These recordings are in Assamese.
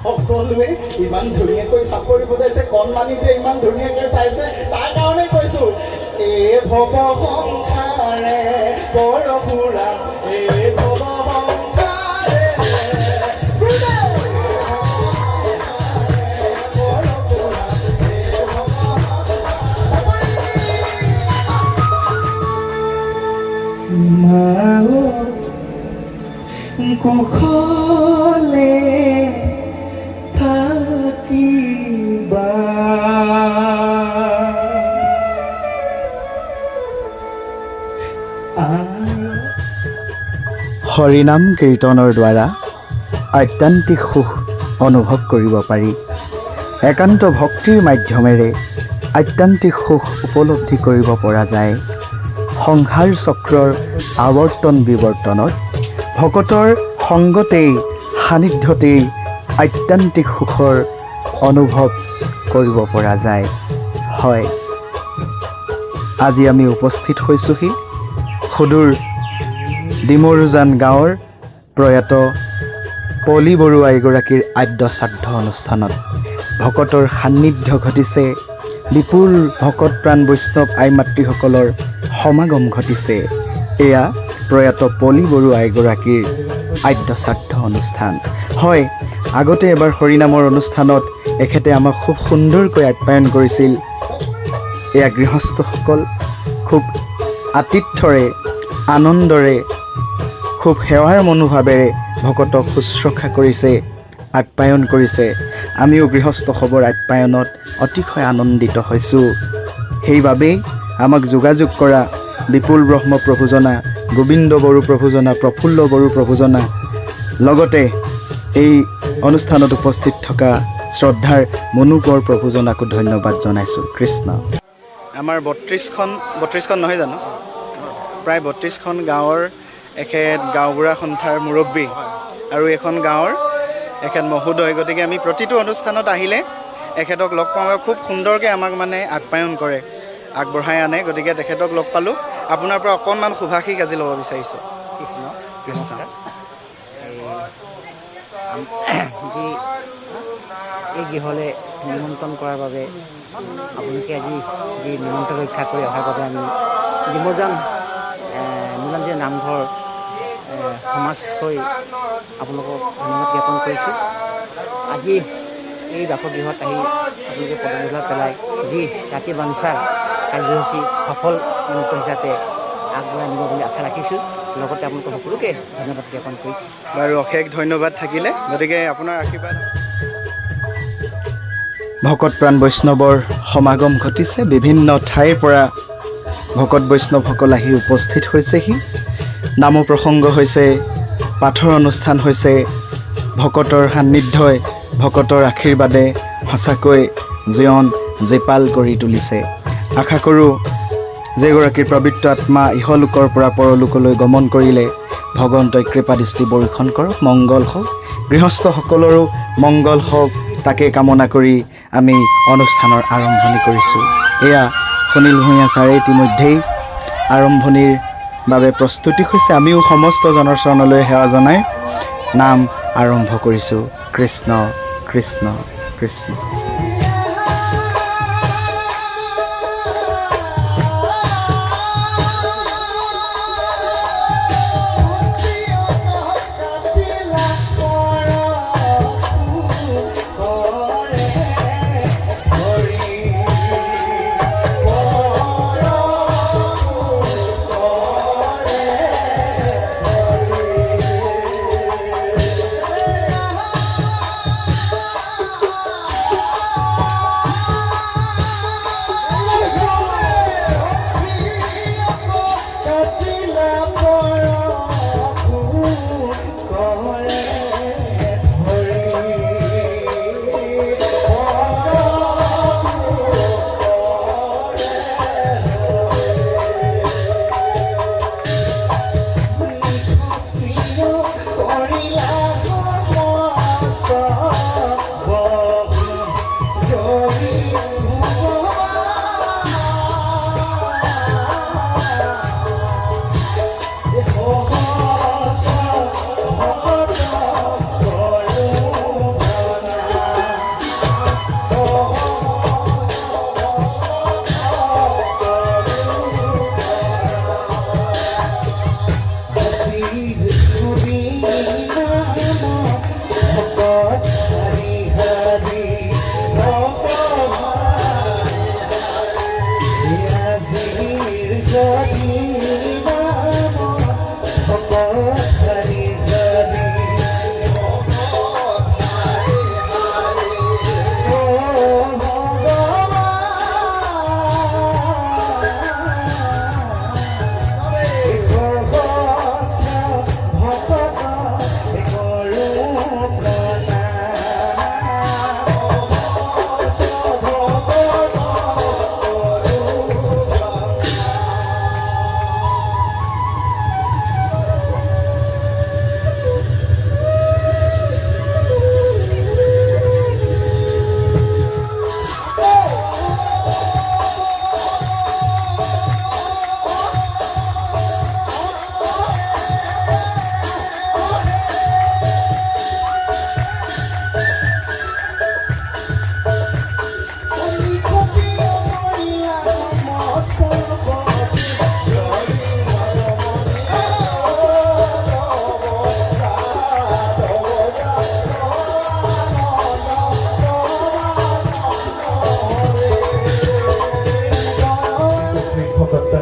সকলোৱে ইমান ধুনীয়াকৈ চাপৰি বজাইছে, কণমানিটোৱে ইমান ধুনীয়াকৈ চাইছে, তাৰ কাৰণে কৈছো এ ভৱ সংসাৰে বৰ পুৰা, এ ভৱ সংসাৰে কুশলে থাকিবা। হৰিনাম কীৰ্তনৰ দ্বাৰা আত্যান্তিক সুখ অনুভৱ কৰিব পাৰি। একান্ত ভক্তিৰ মাধ্যমেৰে আত্যান্তিক সুখ উপলব্ধি কৰিব পৰা যায়। সংসাৰ চক্ৰৰ আৱৰ্তন বিৱৰ্তনত ভকতৰ সংগতেই সান্নিধ্যতেই আত্যান্তিক সুখৰ অনুভৱ কৰিব পৰা যায়। হয়, আজি আমি উপস্থিত হৈছোহি সুদূৰ ডিমৰুজান গাঁৱৰ প্ৰয়াত পলি বৰুৱা এগৰাকীৰ আদ্য শ্ৰাদ্ধ অনুষ্ঠানত ভকতৰ সান্নিধ্য ঘটিছে, বিপুল ভকত প্ৰাণ বৈষ্ণৱ আই মাতৃসকলৰ সমাগম ঘটিছে। এয়া প্ৰয়াত পলি বৰুৱা এগৰাকীৰ আদ্য শ্ৰাদ্ধ অনুষ্ঠান। হয়, আগতে এবাৰ হৰিনামৰ অনুষ্ঠানত এখেতে আমাক খুব সুন্দৰকৈ আপ্যায়ন কৰিছিল। এয়া গৃহস্থসকল খুব আতিথ্যৰে আনন্দৰে খুব সেৱাৰ মনোভাৱেৰে ভকতক শুশ্ৰূষা কৰিছে, আপ্যায়ন কৰিছে। আমিও গৃহস্থসৱৰ আপ্যায়নত অতিশয় আনন্দিত হৈছোঁ। সেইবাবেই আমাক যোগাযোগ কৰা বিপুল ব্ৰহ্ম প্ৰভুজনা, গোবিন্দ বড়ো প্ৰভুজনা, প্ৰফুল্ল বড়ো প্ৰভুজনা, লগতে এই অনুষ্ঠানত উপস্থিত থকা শ্ৰদ্ধাৰ মনু কোঁৱৰ প্ৰভুজনাকো ধন্যবাদ জনাইছোঁ। কৃষ্ণ। আমাৰ 32খন নহয় জানো, প্ৰায় 32খন গাঁৱৰ এখেত গাঁওবুঢ়া সন্থাৰ মুৰব্বী আৰু এখন গাঁৱৰ এখেত মহোদয়। গতিকে আমি প্ৰতিটো অনুষ্ঠানত আহিলে এখেতক লগ পাওঁ, খুব সুন্দৰকৈ আমাক মানে আপ্যায়ন কৰে, আগবঢ়াই আনে। গতিকে তেখেতক লগ পালোঁ। আপোনাৰ পৰা অকণমান শুভাশীষ আজি ল'ব বিচাৰিছোঁ। কৃষ্ণ কৃষ্ণ। এই গৃহলৈ নিমন্ত্ৰণ কৰাৰ বাবে আপোনালোকে আজি যি নিমন্ত্ৰণ ৰক্ষা কৰি অহাৰ বাবে আমি ডিমৰুজান নীলাঞ্জীয় নামঘৰ সমাজ হৈ আপোনালোকক ধন্যবাদ জ্ঞাপন কৰিছোঁ। আজি এই বাসগৃহত আহি আপোনালোকে পদমূলা পেলাই যি ৰাতি বাঞ্চাৰ কাৰ্যসূচী সফল মুহূৰ্ত হিচাপে আগবঢ়াই নিব বুলি আশা ৰাখিছোঁ। লগতে আপোনালোকক সকলোকে ধন্যবাদ জ্ঞাপন কৰিছোঁ। বাৰু অশেষ ধন্যবাদ থাকিলে। গতিকে আপোনাৰ আশীৰ্বাদ। ভকত প্ৰাণ বৈষ্ণৱৰ সমাগম ঘটিছে। বিভিন্ন ঠাইৰ পৰা ভকত বৈষ্ণৱসকল আহি উপস্থিত হৈছেহি। নাম প্ৰসংগ হৈছে, পাঠৰ অনুষ্ঠান হৈছে। ভকতৰ সান্নিধ্যই, ভকতৰ আশীৰ্বাদে সঁচাকৈ জীৱন জীপাল কৰি তুলিছে। আশা কৰোঁ যেগৰাকীৰ পবিত্ৰ আত্মা ইহলোকৰ পৰা পৰলোকলৈ গমন কৰিলে ভগৱন্তই কৃপা দৃষ্টি বৰ্ষণ কৰক, মংগল হওক, গৃহস্থসকলৰো মংগল হওক, তাকে কামনা কৰি আমি অনুষ্ঠানৰ আৰম্ভণি কৰিছোঁ। এয়া সুনীল ভূঞা ছাৰে ইতিমধ্যেই আৰম্ভণিৰ বাবে প্ৰস্তুতি হৈছে। আমিও সমস্ত জনৰ চৰণলৈ সেৱা জনাই নাম আৰম্ভ কৰিছোঁ। কৃষ্ণ কৃষ্ণ কৃষ্ণ।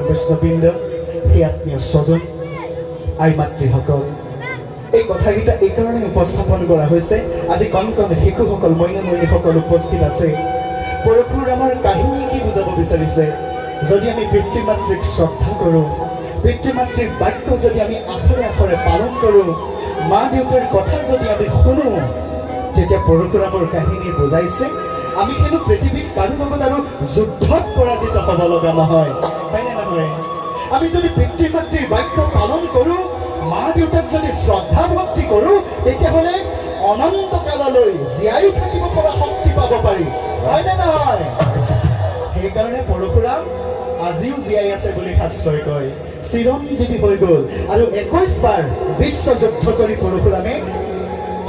বৈষ্ণববৃন্দ, সেই আত্মীয় স্বজন, আই মাতৃসকল, এই কথাকেইটা এইকাৰণে উপস্থাপন কৰা হৈছে। আজি কণ কণ শিশুসকল, মইনামণিসকল উপস্থিত আছে। পৰশুৰামৰ কাহিনী কি বুজাব বিচাৰিছে? যদি আমি পিতৃ মাতৃক শ্ৰদ্ধা কৰোঁ, পিতৃ মাতৃৰ বাক্য যদি আমি আখৰে আখৰে পালন কৰোঁ, মা দেউতাৰ কথা যদি আমি শুনো, তেতিয়া পৰশুৰামৰ কাহিনী বুজাইছে আমি কিন্তু পৃথিৱীত কাৰো লগত আৰু যুদ্ধত পৰাজিত হ'ব লগা নহয়, হয়নে নহয়? আমি যদি পিতৃ মাতৃৰ বাক্য পালন কৰোঁ, মা দেউতাক যদি শ্ৰদ্ধা ভক্তি কৰোঁ, তেতিয়াহ'লে অনন্ত কাললৈ জীয়াই থাকিব পৰা শক্তি পাব পাৰি, হয়নে নহয়? সেইকাৰণে পৰশুৰাম আজিও জীয়াই আছে বুলি শাস্ত্ৰই কয়। চিৰঞ্জীৱী হৈ গ'ল আৰু 21 বাৰ বিশ্ব যুদ্ধ কৰি পৰশুৰামে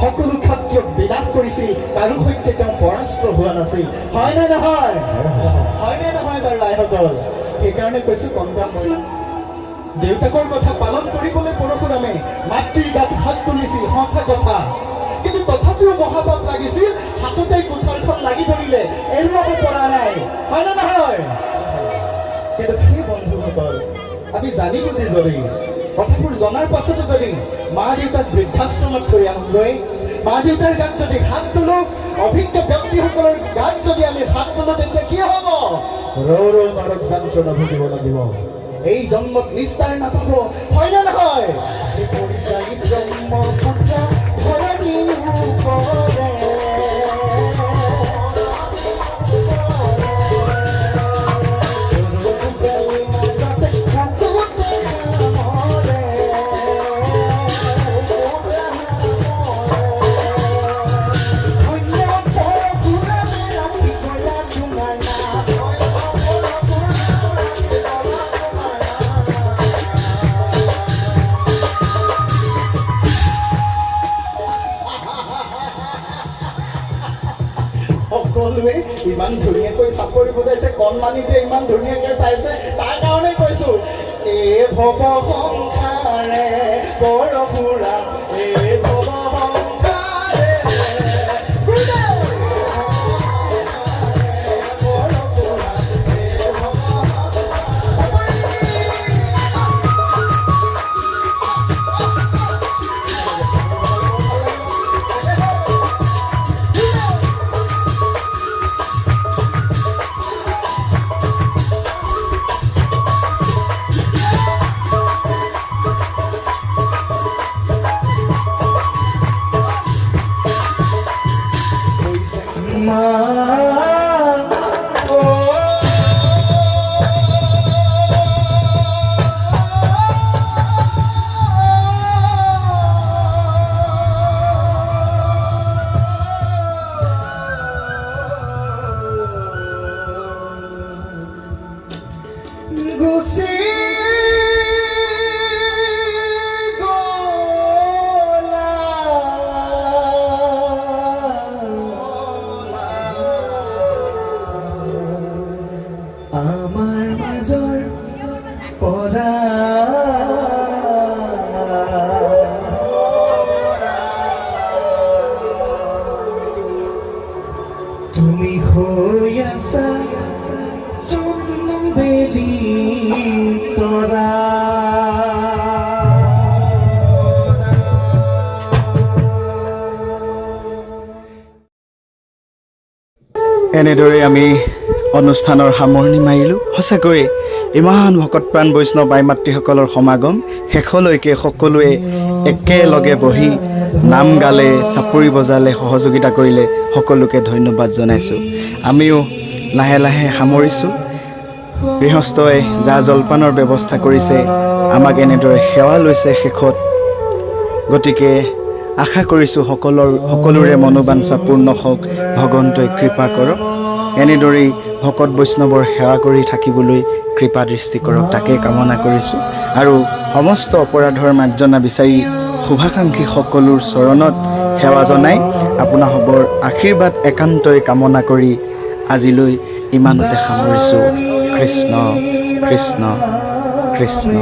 সকলো ক্ষত্ৰিয়ক বিনাশ কৰিছিল, কাৰো সৈতে তেওঁ পৰাস্ত হোৱা নাছিল, হয়নে নহয়? হয়নে নহয় বাৰু আইসকল? সেইকাৰণে কৈছো কমচোন দেউতাকৰ কথা পালন কৰিবলৈ পৰশুৰামে মাতৃৰ গাত হাত তুলিছিল, সঁচা কথা। কিন্তু তথাপিও মহাপাপ লাগিছিল, হাততে কোঠাৰখন লাগি ধৰিলে, এৰুৱাব পৰা নাই, হয়নে নহয়? কিন্তু সেই বন্ধুসকল, আমি জানি বুজি যদি কথাবোৰ জনাৰ পাছতো যদি মা দেউতাক বৃদ্ধাশ্ৰমত থৈ আহোঁগৈ, মা দেউতাৰ গাত যদি হাত তোলো, অভিজ্ঞ ব্যক্তিসকলৰ গাত যদি আমি হাত তোলো, তেতিয়া কি হ'ব? ৰৌ নৰক যন্ত্ৰণা ভুগিব লাগিব, এই জন্মত নিস্তাৰ নাপাব, হয়নে নহয়? সকলোৱে ইমান ধুনীয়াকৈ চাপৰি বুজাইছে, কণমানিতে ইমান ধুনীয়াকৈ চাইছে, তাৰ কাৰণে কৈছো এ ভৱ সংসাৰে পৰশুৰাম, এ ভৱ সংসাৰে গুচি গ'লা আমাৰ মাজৰ পৰা, তুমি হৈ আছা বেলি তোৰা এনেদৰে আমি অনুষ্ঠানৰ সামৰণি মাৰিলোঁ। সঁচাকৈয়ে ইমান ভকতপ্ৰাণ বৈষ্ণৱ আই মাতৃসকলৰ সমাগম শেষলৈকে সকলোৱে একেলগে বহি নাম গালে, চাপৰি বজালে, সহযোগিতা কৰিলে, সকলোকে ধন্যবাদ জনাইছোঁ। আমিও লাহে লাহে সামৰিছোঁ। গৃহস্থই জা জলপানৰ ব্যৱস্থা কৰিছে, আমাক এনেদৰে সেৱা লৈছে শেষত। গতিকে আশা কৰিছোঁ সকলোৰে মনোবাঞ্ছা পূৰ্ণ হওক, ভগৱন্তই কৃপা কৰক। এনেদৰেই ভকত বৈষ্ণৱৰ সেৱা কৰি থাকিবলৈ কৃপা দৃষ্টি কৰক, তাকে কামনা কৰিছোঁ। আৰু সমস্ত অপৰাধৰ মাৰ্জনা বিচাৰি শুভাকাংক্ষী সকলোৰ চৰণত সেৱা জনাই আপোনাসৱৰ আশীৰ্বাদ একান্তই কামনা কৰি আজিলৈ ইমানতে সামৰিছোঁ। কৃষ্ণ কৃষ্ণ কৃষ্ণ।